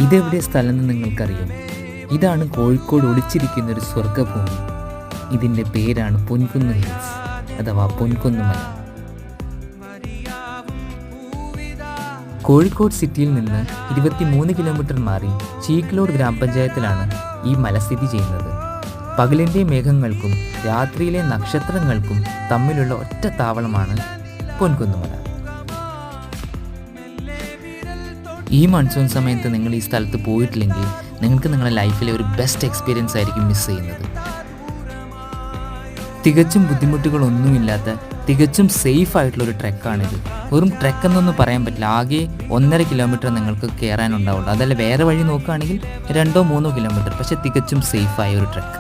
ഇതെവിടെ സ്ഥലം എന്ന് നിങ്ങൾക്കറിയും? ഇതാണ് കോഴിക്കോട് ഒളിച്ചിരിക്കുന്ന ഒരു സ്വർഗ്ഗഭൂമി. ഇതിൻ്റെ പേരാണ് പൊൻകുന്ന് ഹിൽസ് അഥവാ പൊൻകുന്നുമല. കോഴിക്കോട് സിറ്റിയിൽ നിന്ന് 23 കിലോമീറ്റർ മാറി ചീക്ലോട് ഗ്രാമപഞ്ചായത്തിലാണ് ഈ മല സ്ഥിതി ചെയ്യുന്നത്. പകലിൻ്റെ മേഘങ്ങൾക്കും രാത്രിയിലെ നക്ഷത്രങ്ങൾക്കും തമ്മിലുള്ള ഒറ്റ താവളമാണ് പൊൻകുന്നുമല. ഈ മൺസൂൺ സമയത്ത് നിങ്ങൾ ഈ സ്ഥലത്ത് പോയിട്ടില്ലെങ്കിൽ നിങ്ങൾക്ക് നിങ്ങളുടെ ലൈഫിലെ ഒരു ബെസ്റ്റ് എക്സ്പീരിയൻസ് ആയിരിക്കും മിസ് ചെയ്യുന്നത്. തികച്ചും ബുദ്ധിമുട്ടുകളൊന്നുമില്ലാത്ത തികച്ചും സേഫ് ആയിട്ടുള്ളൊരു ട്രെക്കാണിത്. വെറും ട്രെക്ക് എന്നൊന്നും പറയാൻ പറ്റില്ല. ആകെ 1.5 കിലോമീറ്റർ നിങ്ങൾക്ക് കയറാനുണ്ടാവുള്ളൂ. അതല്ല വേറെ വഴി നോക്കുകയാണെങ്കിൽ 2-3 കിലോമീറ്റർ. പക്ഷേ തികച്ചും സേഫായ ഒരു ട്രെക്ക്.